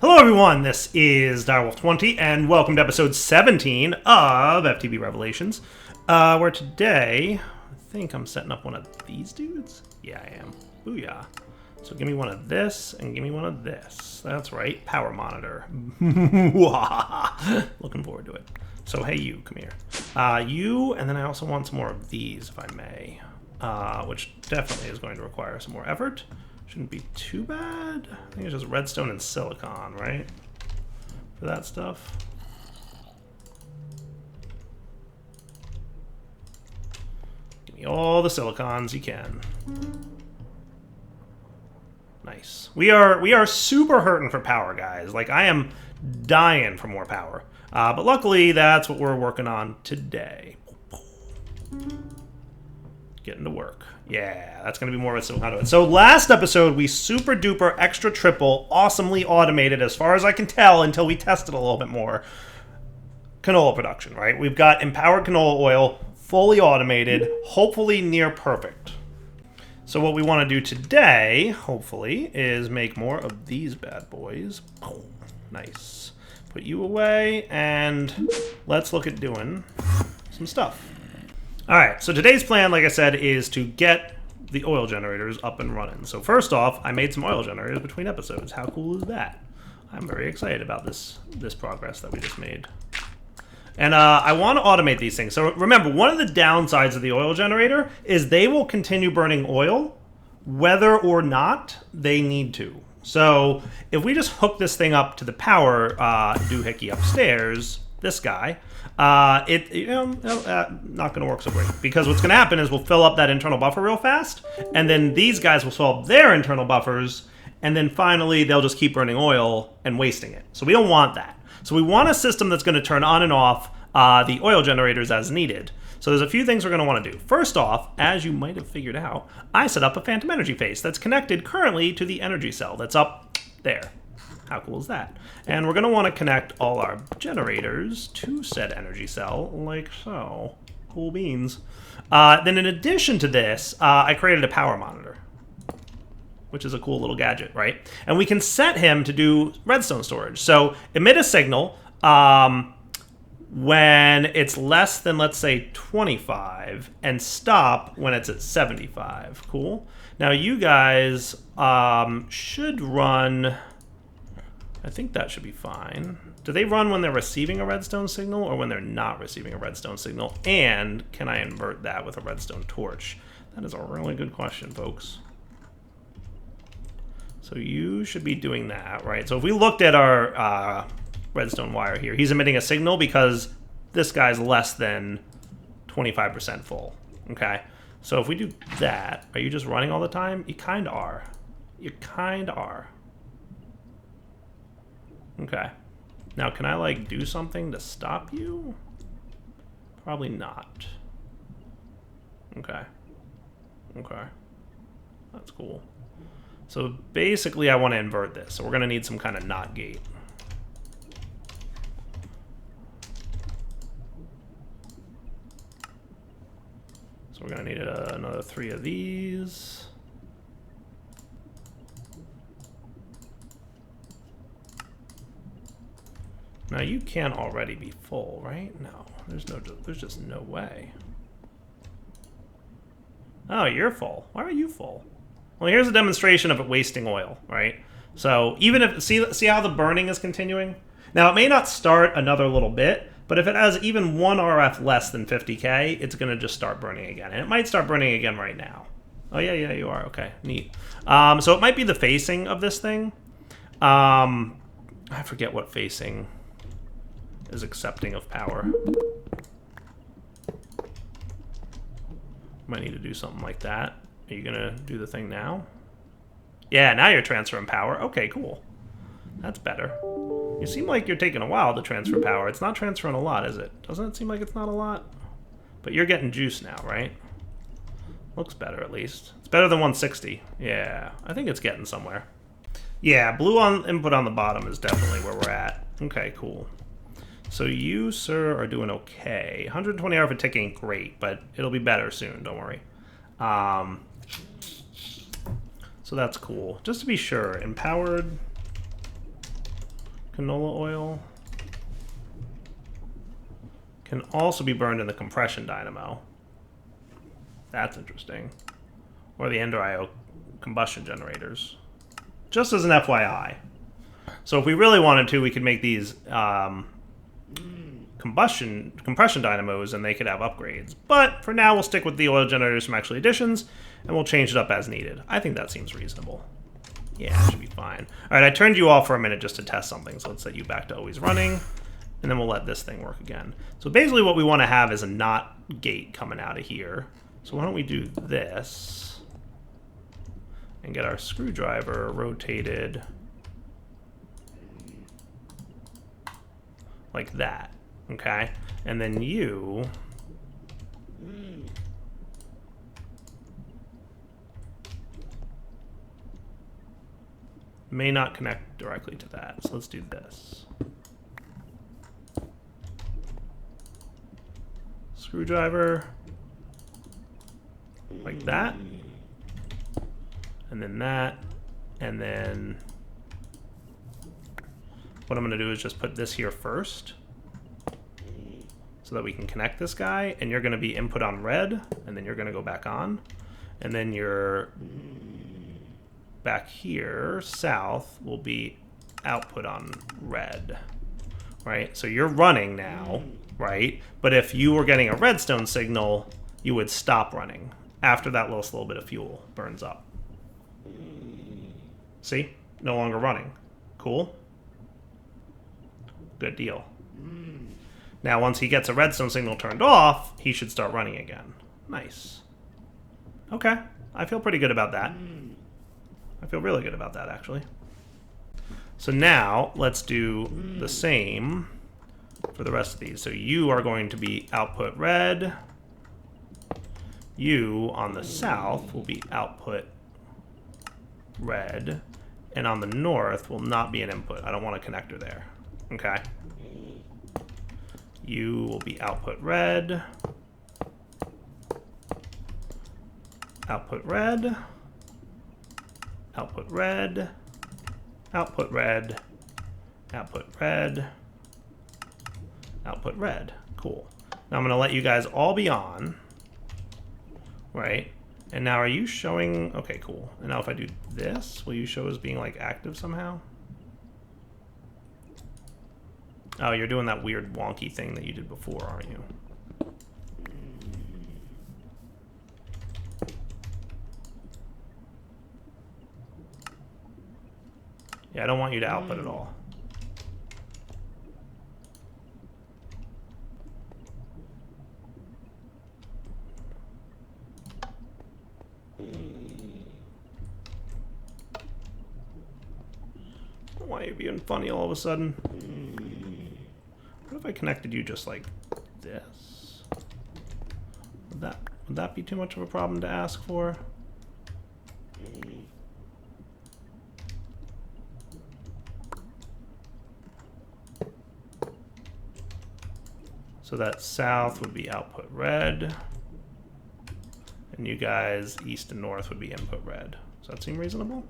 Hello everyone, this is Direwolf20 and welcome to episode 17 of FTB Revelations, where today, I think I'm setting up one of these dudes? Yeah, I am. Booyah. So give me one of this and give me one of this. That's right, power monitor. Looking forward to it. So hey you, come here. You, and then I also want some more of these if I may, which definitely is going to require some more effort. Shouldn't be too bad. I think it's just redstone and silicon, right? For that stuff. Give me all the silicons you can. Nice. We are super hurting for power, guys. Like, I am dying for more power. But luckily, that's what we're working on today. Getting to work. Yeah, that's going to be more of a conduit. So last episode, we super duper extra triple awesomely automated, as far as I can tell, until we tested a little bit more, canola production, right? We've got empowered canola oil, fully automated, hopefully near perfect. So what we want to do today, hopefully, is make more of these bad boys. Oh, nice. Put you away, and let's look at doing some stuff. Alright, so today's plan, like I said, is to get the oil generators up and running. So first off, I made some oil generators between episodes. How cool is that? I'm very excited about this progress that we just made. And I want to automate these things. So remember, one of the downsides of the oil generator is they will continue burning oil whether or not they need to. So if we just hook this thing up to the power doohickey upstairs, this guy, not going to work so great, because what's going to happen is we'll fill up that internal buffer real fast, and then these guys will solve their internal buffers, and then finally they'll just keep burning oil and wasting it. So we don't want that. So we want a system that's going to turn on and off the oil generators as needed. So there's a few things we're going to want to do. First off, as you might have figured out, I set up a phantom energy face that's connected currently to the energy cell that's up there. How cool is that? And we're going to want to connect all our generators to said energy cell, like so. Cool beans. Then in addition to this, I created a power monitor, which is a cool little gadget, right? And we can set him to do redstone storage. So emit a signal when it's less than, let's say, 25, and stop when it's at 75. Cool. Now you guys should run... I think that should be fine. Do they run when they're receiving a redstone signal or when they're not receiving a redstone signal? And can I invert that with a redstone torch? That is a really good question, folks. So you should be doing that, right? So if we looked at our redstone wire here, he's emitting a signal because this guy's less than 25% full, okay? So if we do that, are you just running all the time? You kind of are. You kind of are. Okay. Now, can I, like, do something to stop you? Probably not. Okay. Okay. That's cool. So, basically, I want to invert this. So, we're going to need some kind of NOT gate. So, we're going to need another 3 of these. Now you can't already be full, right? No, there's just no way. Oh, you're full. Why are you full? Well, here's a demonstration of it wasting oil, right? So even if, see how the burning is continuing? Now it may not start another little bit, but if it has even 1 RF less than 50K, it's gonna just start burning again. And it might start burning again right now. Oh yeah, you are, okay, neat. So it might be the facing of this thing. I forget what facing is accepting of power. Might need to do something like that. Are you gonna do the thing now? Yeah, now you're transferring power. Okay, cool. That's better. You seem like you're taking a while to transfer power. It's not transferring a lot, is it? Doesn't it seem like it's not a lot? But you're getting juice now, right? Looks better, at least. It's better than 160. Yeah, I think it's getting somewhere. Yeah, blue on input on the bottom is definitely where we're at. Okay, cool. So you, sir, are doing okay. 120 hour for ticking, great, but it'll be better soon, don't worry. So that's cool. Just to be sure, empowered Canola oil can also be burned in the compression dynamo. That's interesting. Or the Ender IO combustion generators. Just as an FYI. So if we really wanted to, we could make these compression dynamos and they could have upgrades. But for now, we'll stick with the oil generators from Actual Additions, and we'll change it up as needed. I think that seems reasonable. Yeah, it should be fine. All right, I turned you off for a minute just to test something, so let's set you back to always running, and then we'll let this thing work again. So basically what we want to have is a NOT gate coming out of here. So why don't we do this and get our screwdriver rotated like that, okay? And then you may not connect directly to that. So let's do this. Screwdriver like that. And then that. And then what I'm going to do is just put this here first so that we can connect this guy. And you're going to be input on red, and then you're going to go back on. And then your back here, south, will be output on red, right? So you're running now, right? But if you were getting a redstone signal, you would stop running after that little bit of fuel burns up. See? No longer running. Cool? Good deal. Now, once he gets a redstone signal turned off, he should start running again. Nice. Okay. I feel pretty good about that. I feel really good about that, actually. So now, let's do the same for the rest of these. So you are going to be output red. You, on the south, will be output red. And on the north will not be an input. I don't want a connector there. Okay. You will be output red. Output red. Output red. Output red. Output red. Output red. Cool. Now I'm going to let you guys all be on. Right? And now are you showing... Okay, cool. And now if I do this, will you show as being like active somehow? Oh, you're doing that weird wonky thing that you did before, aren't you? Yeah, I don't want you to output at all. Why are you being funny all of a sudden? What if I connected you just like this? Would that be too much of a problem to ask for? So that south would be output red. And you guys, east and north, would be input red. Does that seem reasonable?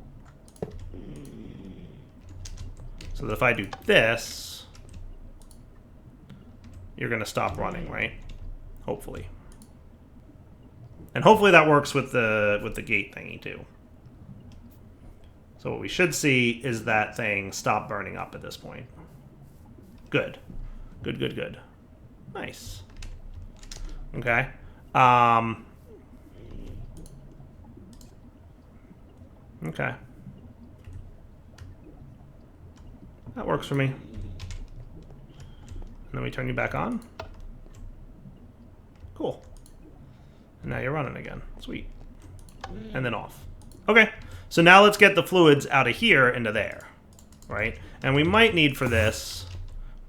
So that if I do this, you're going to stop running, right? Hopefully. And hopefully that works with the gate thingy too. So what we should see is that thing stop burning up at this point. Good. Good, good, good. Nice. Okay. Okay. That works for me. And then we turn you back on. Cool. And now you're running again. Sweet. And then off. Okay. So now let's get the fluids out of here into there. Right? And we might need for this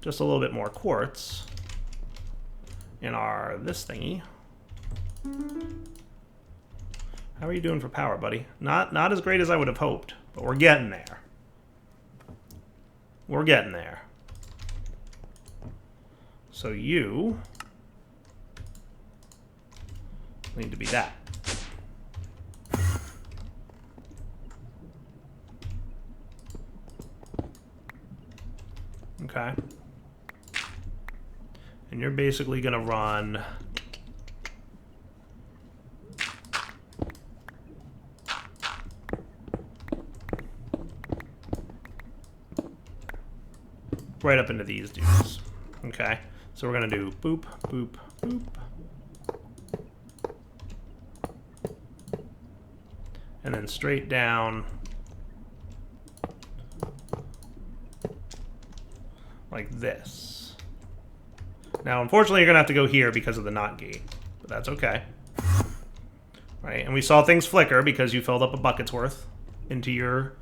just a little bit more quartz in our this thingy. How are you doing for power, buddy? Not as great as I would have hoped, but we're getting there. We're getting there. So you need to be that. Okay. And you're basically going to run right up into these dudes. Okay. So we're going to do boop, boop, boop. And then straight down like this. Now, unfortunately, you're going to have to go here because of the NOT gate, but that's okay. Right, and we saw things flicker because you filled up a bucket's worth into your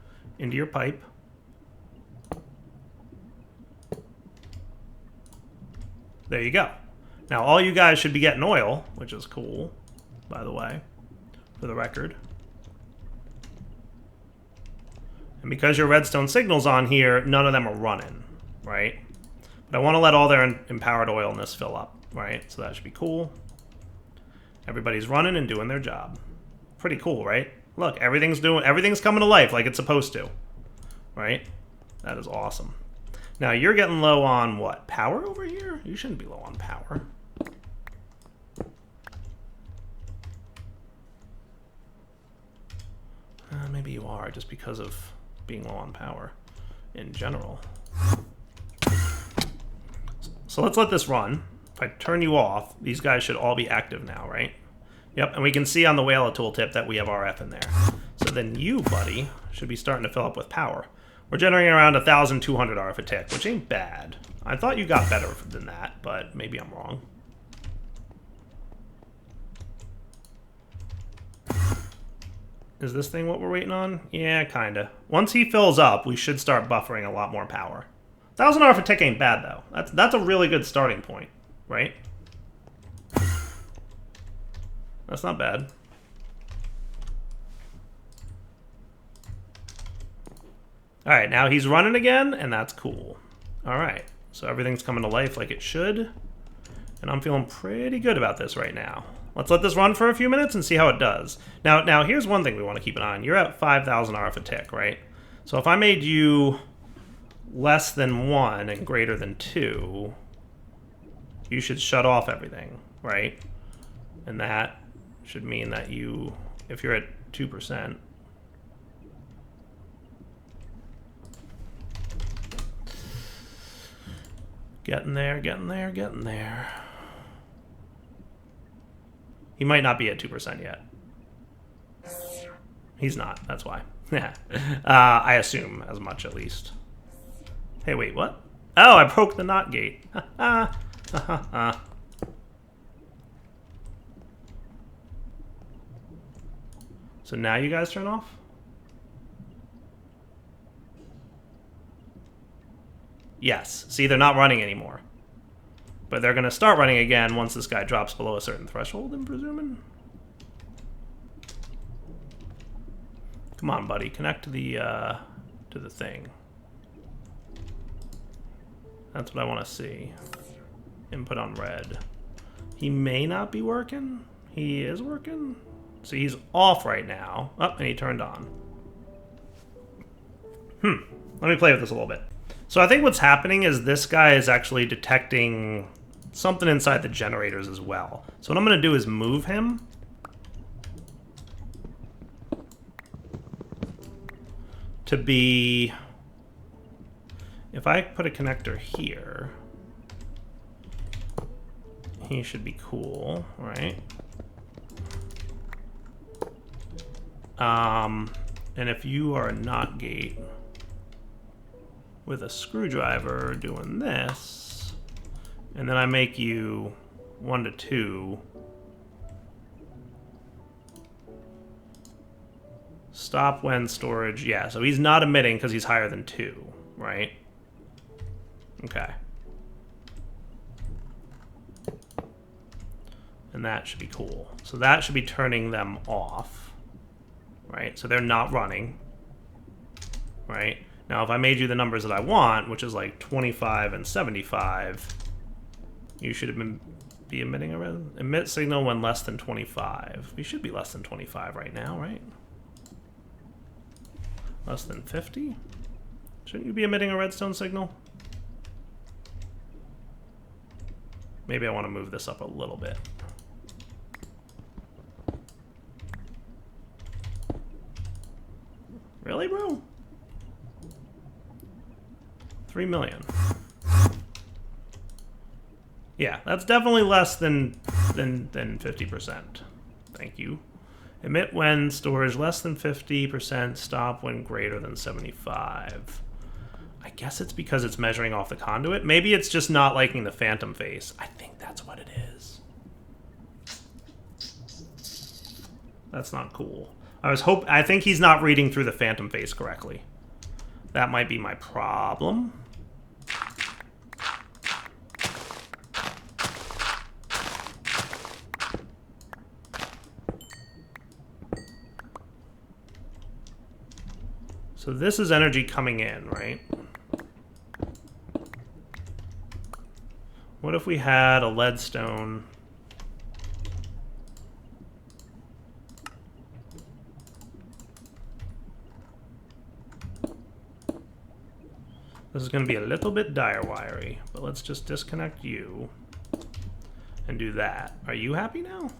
pipe. There you go. Now, all you guys should be getting oil, which is cool, by the way, for the record. And because your redstone signal's on here, none of them are running, right? But I want to let all their empowered oilness fill up, right? So that should be cool. Everybody's running and doing their job. Pretty cool, right? Look, everything's coming to life like it's supposed to, right? That is awesome. Now, you're getting low on what? Power over here? You shouldn't be low on power. Maybe you are, just because of being low on power in general. So let's let this run. If I turn you off, these guys should all be active now, right? Yep, and we can see on the Whaler tooltip that we have RF in there. So then you, buddy, should be starting to fill up with power. We're generating around 1,200 RF a tick, which ain't bad. I thought you got better than that, but maybe I'm wrong. Is this thing what we're waiting on? Yeah, kinda. Once he fills up, we should start buffering a lot more power. 1,000 RF a tick ain't bad, though. That's a really good starting point, right? That's not bad. All right, now he's running again, and that's cool. All right, so everything's coming to life like it should, and I'm feeling pretty good about this right now. Let's let this run for a few minutes and see how it does. Now here's one thing we want to keep an eye on. You're at 5,000 RF a tick, right? So if I made you less than 1 and greater than 2, you should shut off everything, right? And that should mean that you, if you're at 2%, getting there, getting there, getting there. He might not be at 2% yet. He's not, that's why. I assume as much, at least. Hey, wait, what? Oh, I broke the NOT gate. So now you guys turn off? Yes. See, they're not running anymore. But they're going to start running again once this guy drops below a certain threshold, I'm presuming. Come on, buddy. Connect to the thing. That's what I want to see. Input on red. He may not be working. He is working. So he's off right now. Oh, and he turned on. Let me play with this a little bit. So I think what's happening is this guy is actually detecting something inside the generators as well. So what I'm going to do is move him to be... If I put a connector here, he should be cool, right? And if you are a NOT gate with a screwdriver doing this, and then I make you 1 to 2, stop when storage, yeah, so he's not emitting because he's higher than 2, right? Okay. And that should be cool. So that should be turning them off, right? So they're not running, right? Now, if I made you the numbers that I want, which is like 25 and 75, you should have be emitting a emit signal when less than 25. We should be less than 25 right now, right? Less than 50? Shouldn't you be emitting a redstone signal? Maybe I want to move this up a little bit. Really, bro? 3 million. Yeah, that's definitely less than 50%. Thank you. Emit when storage less than 50%, stop when greater than 75. I guess it's because it's measuring off the conduit. Maybe it's just not liking the phantom phase. I think that's what it is. That's not cool. I think he's not reading through the phantom phase correctly. That might be my problem. So this is energy coming in, right? What if we had a leadstone? This is going to be a little bit dire wiry, but let's just disconnect you and do that. Are you happy now?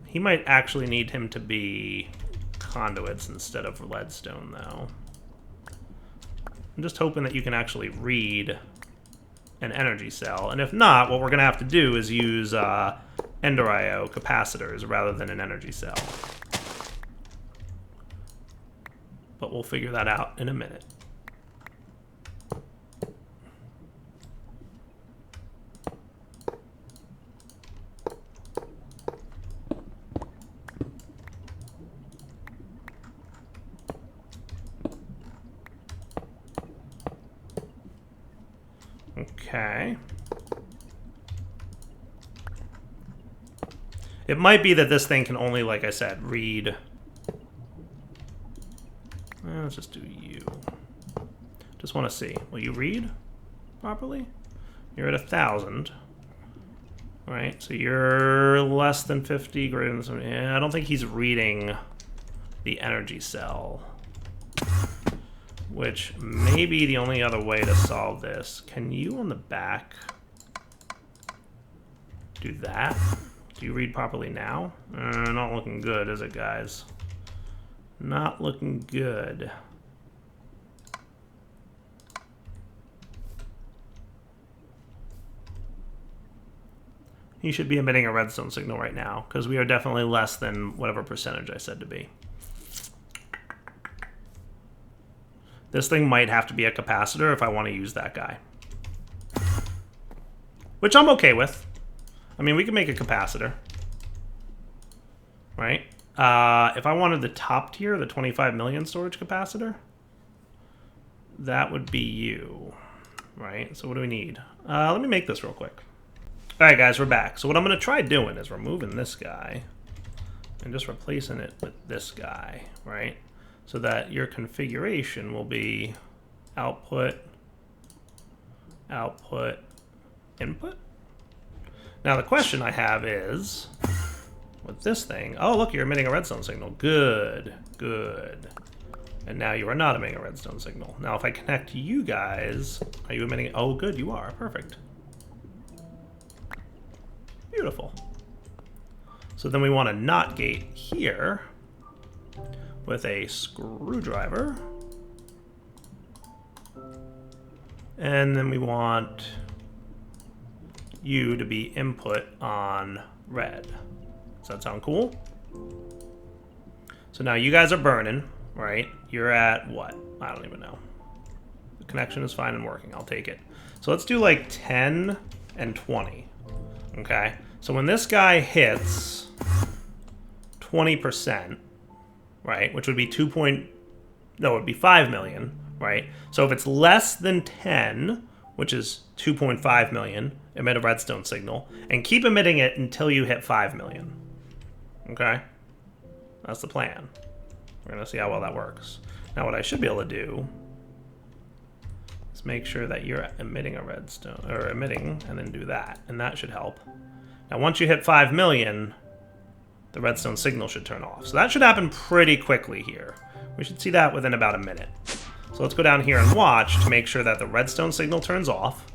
He might actually need him to be conduits instead of leadstone, though. I'm just hoping that you can actually read an energy cell. And if not, what we're going to have to do is use Ender IO capacitors rather than an energy cell. But we'll figure that out in a minute. Okay. It might be that this thing can only, like I said, read. Let's just do you. Just want to see. Will you read properly? You're at 1,000. Right, so you're less than 50, greater than 70. Yeah, I don't think he's reading the energy cell. Which may be the only other way to solve this. Can you on the back do that? Do you read properly now? Not looking good, is it, guys? Not looking good. He should be emitting a redstone signal right now, because we are definitely less than whatever percentage I said to be. This thing might have to be a capacitor if I want to use that guy. Which I'm okay with. I mean, we can make a capacitor. Right? If I wanted the top tier, the 25 million storage capacitor, that would be you. Right? So what do we need? Let me make this real quick. Alright guys, we're back. So what I'm going to try doing is removing this guy and just replacing it with this guy. Right? So that your configuration will be output, output, input. Now the question I have is, with this thing, oh look, you're emitting a redstone signal. Good, good. And now you are not emitting a redstone signal. Now if I connect to you guys, are you emitting, oh good, you are, perfect. Beautiful. So then we want a NOT gate here with a screwdriver. And then we want you to be input on red. Does that sound cool? So now you guys are burning, right? You're at what? I don't even know. The connection is fine and working. I'll take it. So let's do like 10 and 20. Okay? So when this guy hits 20%, right, which would be it would be 5 million, right? So if it's less than 10, which is 2.5 million, emit a redstone signal, and keep emitting it until you hit 5 million. Okay? That's the plan. We're going to see how well that works. Now what I should be able to do is make sure that you're emitting a redstone, or emitting, and then do that, and that should help. Now once you hit 5 million, the redstone signal should turn off. So that should happen pretty quickly here. We should see that within about a minute. So let's go down here and watch to make sure that the redstone signal turns off.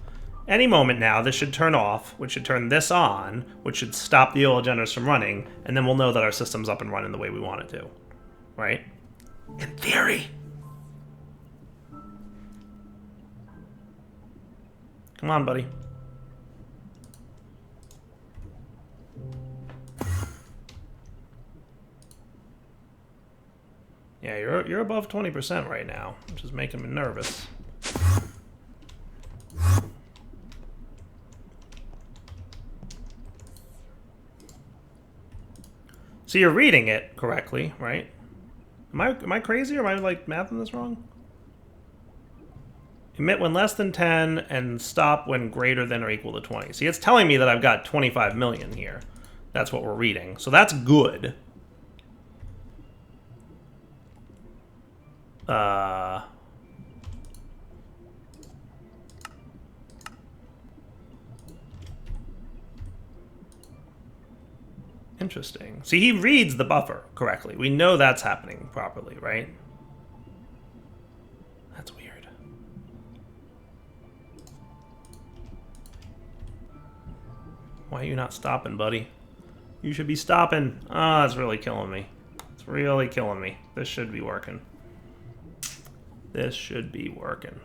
Any moment now, this should turn off, which should turn this on, which should stop the oil generators from running, and then we'll know that our system's up and running the way we want it to. Right? In theory. Come on, buddy. Yeah, you're above 20% right now, which is making me nervous. So you're reading it correctly, right? Am I crazy, or am I like mathing this wrong? Emit when less than 10 and stop when greater than or equal to 20. See, it's telling me that I've got 25 million here. That's what we're reading. So that's good. Interesting. See, he reads the buffer correctly. We know that's happening properly, right? That's weird. Why are you not stopping, buddy? You should be stopping. Oh, that's really killing me. It's really killing me. This should be working. This should be working.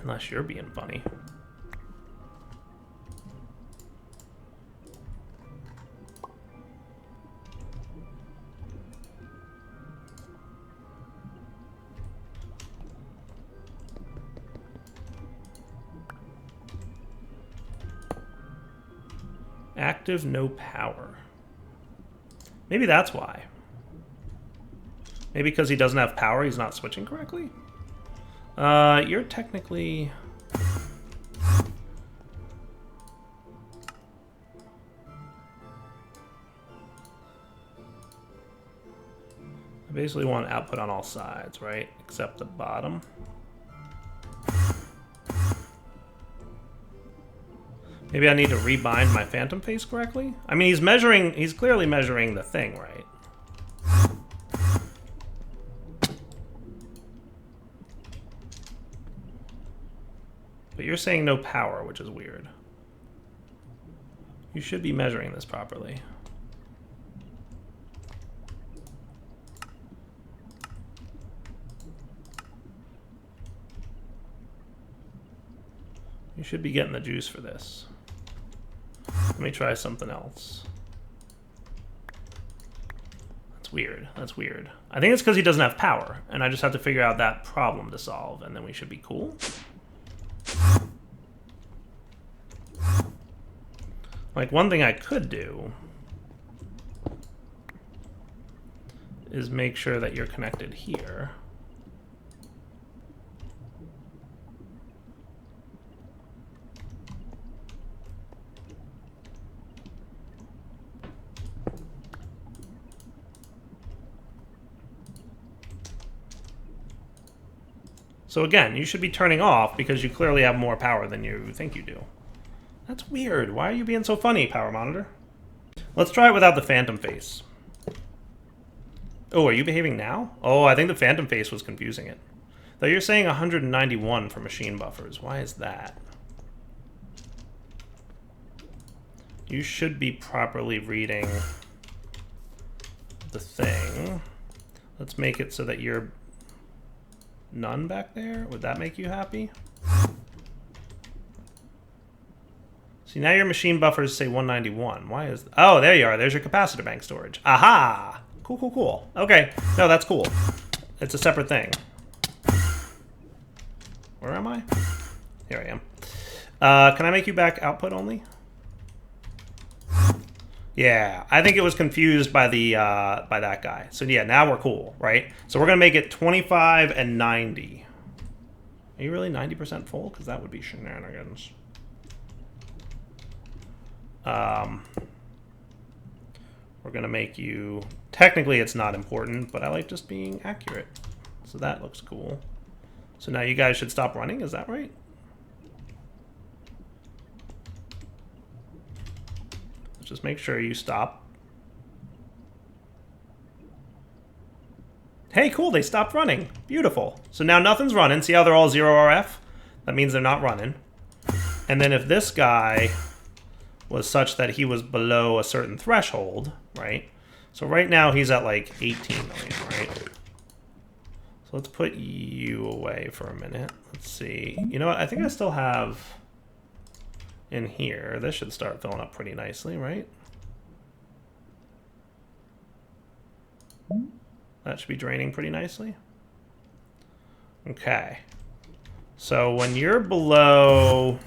Unless you're being funny. Active, no power. Maybe that's why. Maybe because he doesn't have power, he's not switching correctly? You're technically... I basically want output on all sides, right? Except the bottom. Maybe I need to rebind my phantom face correctly? I mean, he's clearly measuring the thing, right? But you're saying no power, which is weird. You should be measuring this properly. You should be getting the juice for this. Let me try something else. That's weird. That's weird. I think it's because he doesn't have power, and I just have to figure out that problem to solve, and then we should be cool. Like, one thing I could do is make sure that you're connected here. So again, you should be turning off because you clearly have more power than you think you do. That's weird. Why are you being so funny, power monitor? Let's try it without the phantom face. Oh, are you behaving now? Oh, I think the phantom face was confusing it. Though you're saying 191 for machine buffers. Why is that? You should be properly reading the thing. Let's make it so that you're none back there. Would that make you happy? See, now your machine buffers say 191. Why is... Oh, there you are. There's your capacitor bank storage. Aha! Cool, cool, cool. Okay. No, that's cool. It's a separate thing. Where am I? Here I am. Can I make you back output only? Yeah, I think it was confused by the by that guy. So yeah, now we're cool, right? So we're gonna make it 25 and 90. Are you really 90% full? Because that would be shenanigans. We're gonna make you... Technically, it's not important, but I like just being accurate. So that looks cool. So now you guys should stop running, is that right? Just make sure you stop. Hey, cool, they stopped running. Beautiful. So now nothing's running. See how they're all 0 RF? That means they're not running. And then if this guy was such that he was below a certain threshold, right? So right now he's at like 18 million, right? So let's put you away for a minute. Let's see. You know what? I think I still have in here. This should start filling up pretty nicely, right? That should be draining pretty nicely. Okay. So when you're below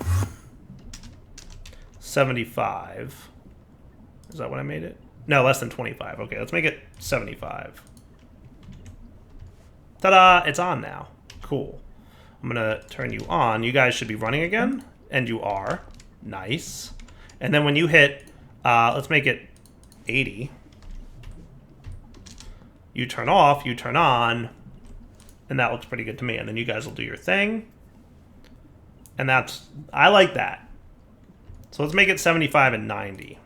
75, is that what I made it? No, less than 25. Okay, let's make it 75. Ta-da! It's on now. Cool. I'm gonna turn you on. You guys should be running again, and you are. Nice. And then when you hit, let's make it 80. You turn off, you turn on, and that looks pretty good to me. And then you guys will do your thing. And I like that. So let's make it 75 and 90.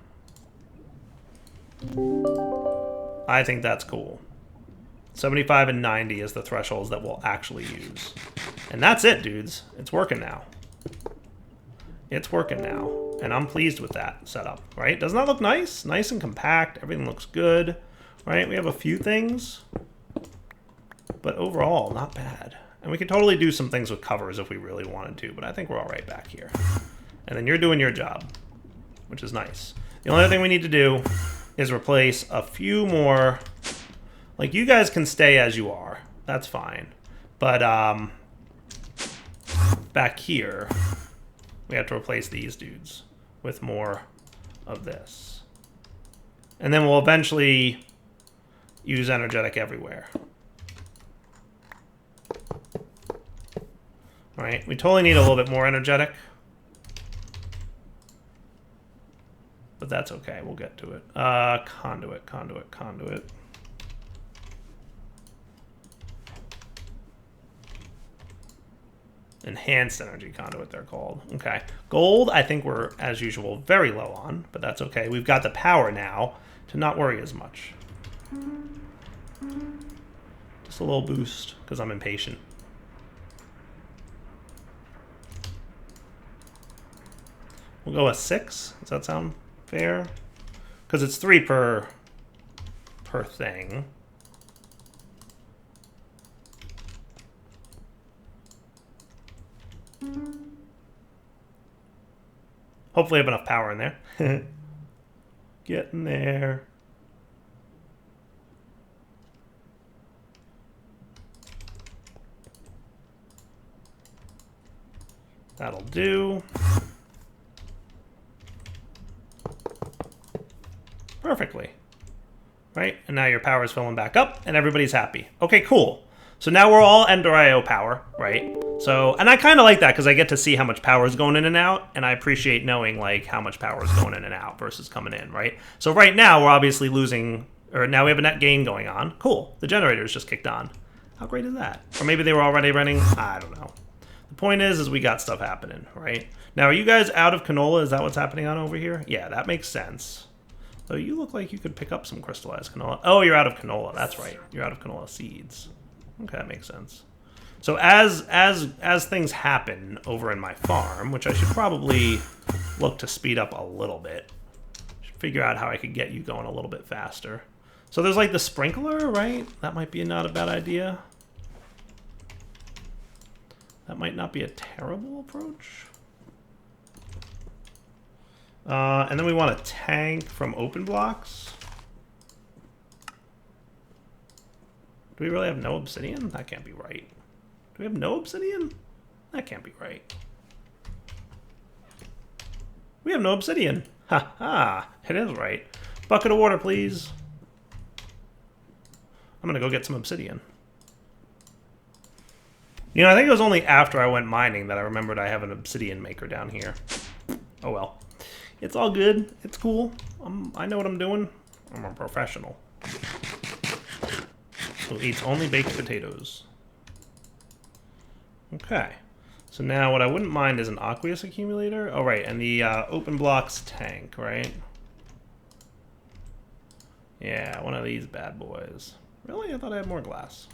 I think that's cool. 75 and 90 is the thresholds that we'll actually use. And that's it, dudes. It's working now. It's working now. And I'm pleased with that setup, right? Doesn't that look nice? Nice and compact. Everything looks good, right? We have a few things, but overall, not bad. And we could totally do some things with covers if we really wanted to, but I think we're all right back here. And then you're doing your job, which is nice. The only other thing we need to do is replace a few more. Like, you guys can stay as you are. That's fine. But back here, we have to replace these dudes with more of this. And then we'll eventually use energetic everywhere. All right, we totally need a little bit more energetic. But that's okay, we'll get to it. Conduit, conduit, conduit. Enhanced energy conduit, they're called. Okay. Gold, I think we're, as usual, very low on, but that's okay. We've got the power now to not worry as much. Just a little boost, because I'm impatient. We'll go with 6. Does that sound fair? Because it's 3 per thing. Hopefully I have enough power in there. Getting there. That'll do. Perfectly. Right? And now your power is filling back up and everybody's happy. Okay, cool. So now we're all Ender IO power, right? So, and I kind of like that because I get to see how much power is going in and out, and I appreciate knowing like how much power is going in and out versus coming in, right? So right now we're obviously losing, or now we have a net gain going on. Cool. The generator's just kicked on. How great is that? Or maybe they were already running. I don't know. The point is we got stuff happening, right? Now, are you guys out of canola? Is that what's happening on over here? Yeah, that makes sense. Though you look like you could pick up some crystallized canola. Oh, you're out of canola. That's right. You're out of canola seeds. Okay, that makes sense. So as things happen over in my farm, which I should probably look to speed up a little bit, should figure out how I could get you going a little bit faster. So there's like the sprinkler, right? That might be not a bad idea. That might not be a terrible approach. And then we want a tank from open blocks. Do we really have no obsidian? That can't be right. Do we have no obsidian? That can't be right. We have no obsidian. Ha ha. It is right. Bucket of water, please. I'm gonna go get some obsidian. You know, I think it was only after I went mining that I remembered I have an obsidian maker down here. Oh well. It's all good. It's cool. I know what I'm doing. I'm a professional. Who eats only baked potatoes. Okay. So now what I wouldn't mind is an aqueous accumulator. Oh, right. And the open blocks tank, right? Yeah, one of these bad boys. Really? I thought I had more glass.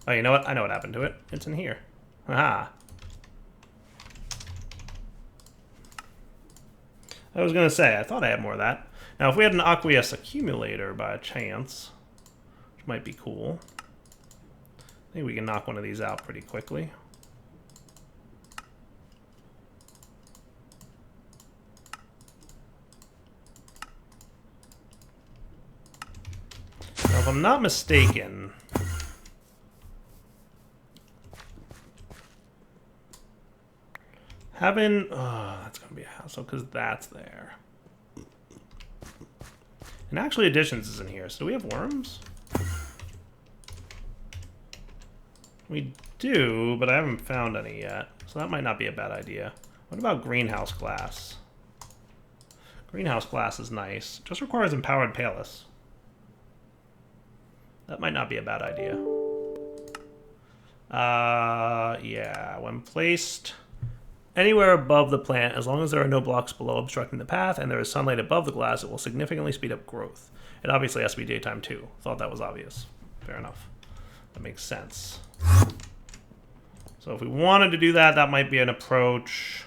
Oh, you know what? I know what happened to it. It's in here. Aha. I was going to say, I thought I had more of that. Now, if we had an aqueous accumulator by chance, which might be cool, I think we can knock one of these out pretty quickly. Now, if I'm not mistaken, having... Oh, that's going to be a hassle because that's there. And actually, additions is in here. So do we have worms? We do, but I haven't found any yet. So that might not be a bad idea. What about greenhouse glass? Greenhouse glass is nice. Just requires empowered palus. That might not be a bad idea. Yeah. When placed anywhere above the plant, as long as there are no blocks below obstructing the path and there is sunlight above the glass, it will significantly speed up growth. It obviously has to be daytime too. Thought that was obvious. Fair enough. That makes sense. So if we wanted to do that, that might be an approach.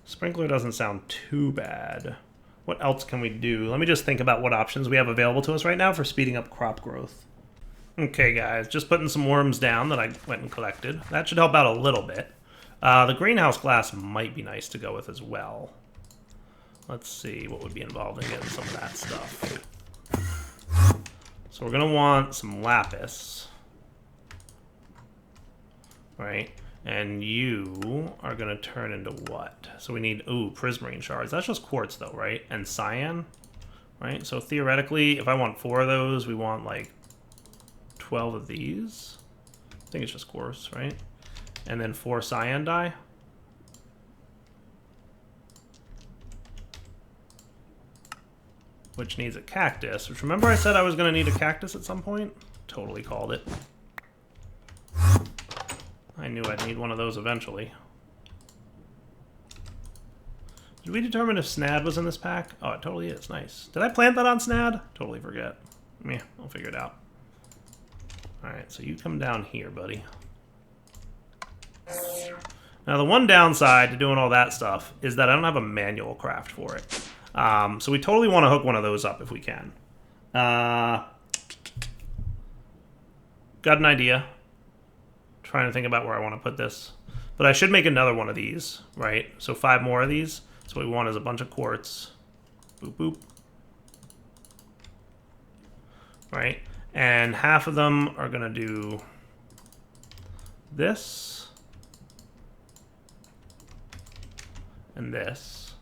Sprinkler doesn't sound too bad. What else can we do? Let me just think about what options we have available to us right now for speeding up crop growth. Okay, guys, just putting some worms down that I went and collected. That should help out a little bit. The greenhouse glass might be nice to go with as well. Let's see what would be involved in getting some of that stuff. So we're going to want some lapis. Right? And you are going to turn into what? So we need, ooh, prismarine shards. That's just quartz though, right? And cyan, right? So theoretically, if I want 4 of those, we want like 12 of these. I think it's just quartz, right? And then 4 cyan dye. Which needs a cactus. Which, remember I said I was going to need a cactus at some point? Totally called it. I knew I'd need one of those eventually. Did we determine if Snad was in this pack? Oh, it totally is. Nice. Did I plant that on Snad? Totally forget. Meh, I'll figure it out. Alright, so you come down here, buddy. Now, the one downside to doing all that stuff is that I don't have a manual craft for it. So we totally want to hook one of those up if we can. Got an idea. Trying to think about where I want to put this. But I should make another one of these, right? So 5 more of these. So what we want is a bunch of quartz. Boop, boop. Right? And half of them are going to do this. And this.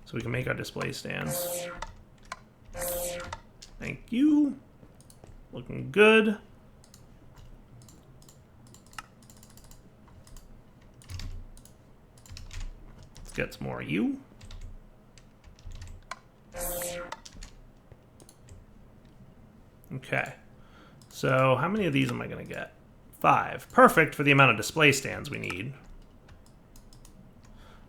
So we can make our display stands. Thank you. Looking good. Let's get some more of you. Okay. So how many of these am I going to get? 5. Perfect for the amount of display stands we need.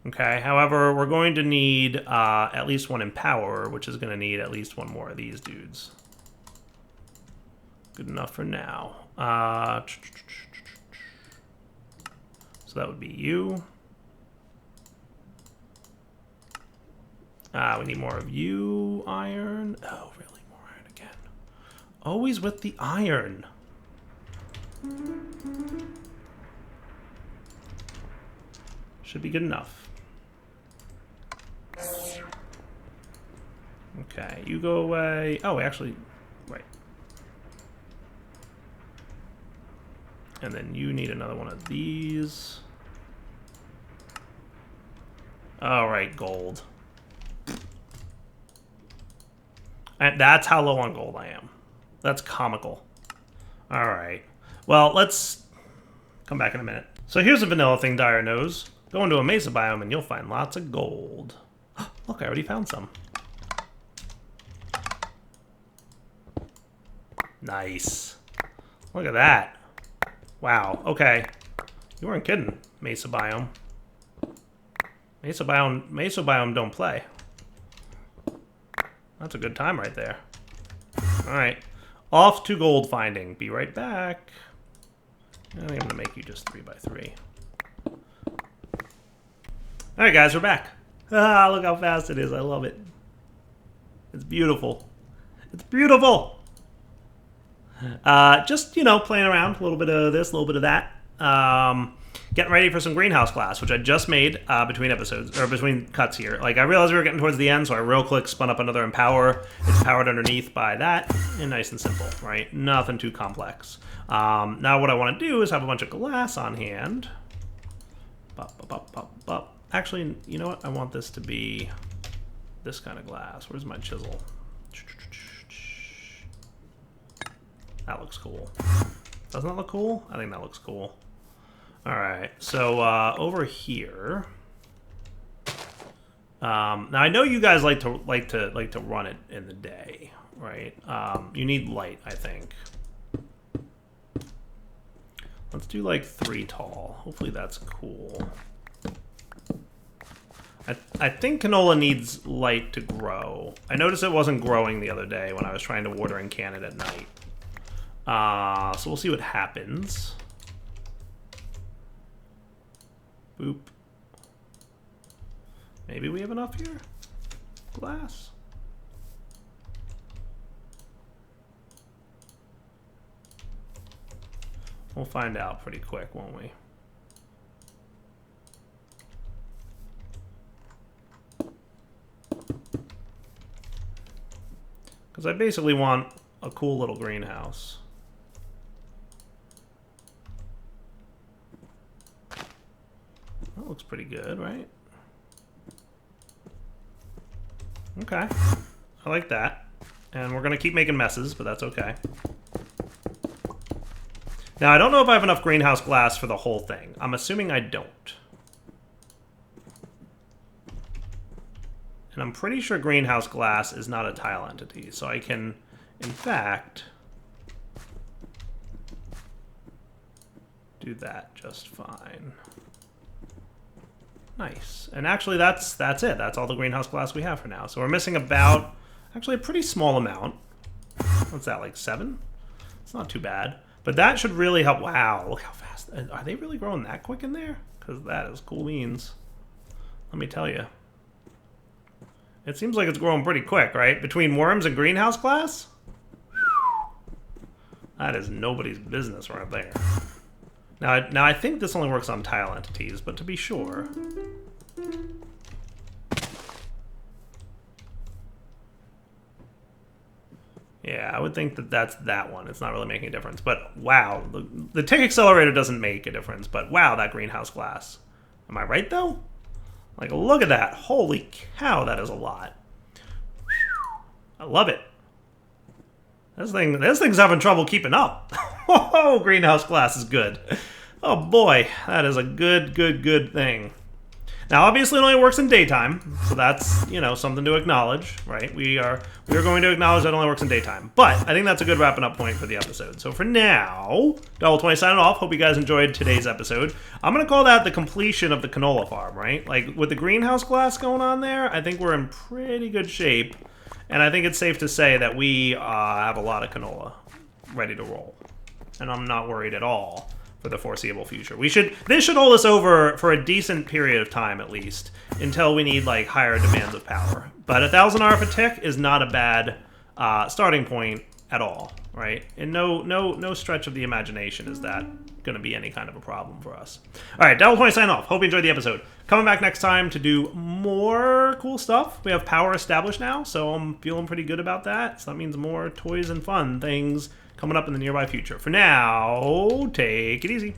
Okay, however, we're going to need at least 1 Empower, which is going to need at least 1 more of these dudes. Good enough for now. So that would be you. We need more of you, iron. Oh, really? More iron again. Always with the iron. Should be good enough. Okay, you go away. Oh, actually, right. And then you need another one of these. All right, gold. And that's how low on gold I am. That's comical. All right. Well, let's come back in a minute. So here's a vanilla thing Dyer knows. Go into a mesa biome and you'll find lots of gold. Look, I already found some. Nice. Look at that. Wow. Okay. You weren't kidding, mesa biome. Mesa biome don't play. That's a good time right there. All right. Off to gold finding. Be right back. I think I'm going to make you just 3x3. All right, guys, we're back. Ah, look how fast it is. I love it. It's beautiful. It's beautiful. Just, you know, playing around. A little bit of this, a little bit of that. Getting ready for some greenhouse glass, which I just made between episodes, or between cuts here. Like, I realized we were getting towards the end, so I real quick spun up another Empower. It's powered underneath by that, and nice and simple, right? Nothing too complex. Now what I want to do is have a bunch of glass on hand. Bop, bop, bop, bop, bop. Actually, you know what? I want this to be this kind of glass. Where's my chisel? That looks cool. Doesn't that look cool? I think that looks cool. All right, so over here. Now I know you guys like to run it in the day, right? You need light, I think. Let's do like 3 tall. Hopefully that's cool. I think canola needs light to grow. I noticed it wasn't growing the other day when I was trying to water and can it at night. So we'll see what happens. Boop. Maybe we have enough here? Glass? We'll find out pretty quick, won't we? Because I basically want a cool little greenhouse. That looks pretty good, right? Okay. I like that. And we're going to keep making messes, but that's okay. Now, I don't know if I have enough greenhouse glass for the whole thing. I'm assuming I don't. And I'm pretty sure greenhouse glass is not a tile entity, so I can, in fact, do that just fine. Nice. And actually, that's it. That's all the greenhouse glass we have for now. So we're missing about, actually, a pretty small amount. What's that, like 7? It's not too bad. But that should really help. Wow, look how fast. Are they really growing that quick in there? Because that is cool beans. Let me tell you. It seems like it's growing pretty quick, right? Between worms and greenhouse glass? That is nobody's business right there. Now I think this only works on tile entities, but to be sure. Yeah, I would think that that's that one. It's not really making a difference. But wow, the tick accelerator doesn't make a difference. But wow, that greenhouse glass. Am I right, though? Like, look at that. Holy cow, that is a lot. I love it. This thing's having trouble keeping up. Oh, greenhouse glass is good. Oh boy, that is a good thing. Now, obviously, it only works in daytime, so that's, you know, something to acknowledge, right? We are going to acknowledge that it only works in daytime. But I think that's a good wrapping up point for the episode. So for now, Double20 signing off. Hope you guys enjoyed today's episode. I'm going to call that the completion of the canola farm, right? Like, with the greenhouse glass going on there, I think we're in pretty good shape. And I think it's safe to say that we have a lot of canola ready to roll. And I'm not worried at all for the foreseeable future. This should hold us over for a decent period of time, at least, until we need, like, higher demands of power. But 1,000 R for tick is not a bad starting point at all, right? And no stretch of the imagination is that going to be any kind of a problem for us. All right, Double20 sign off. Hope you enjoyed the episode. Coming back next time to do more cool stuff. We have power established now, so I'm feeling pretty good about that. So that means more toys and fun things coming up in the nearby future. For now, take it easy.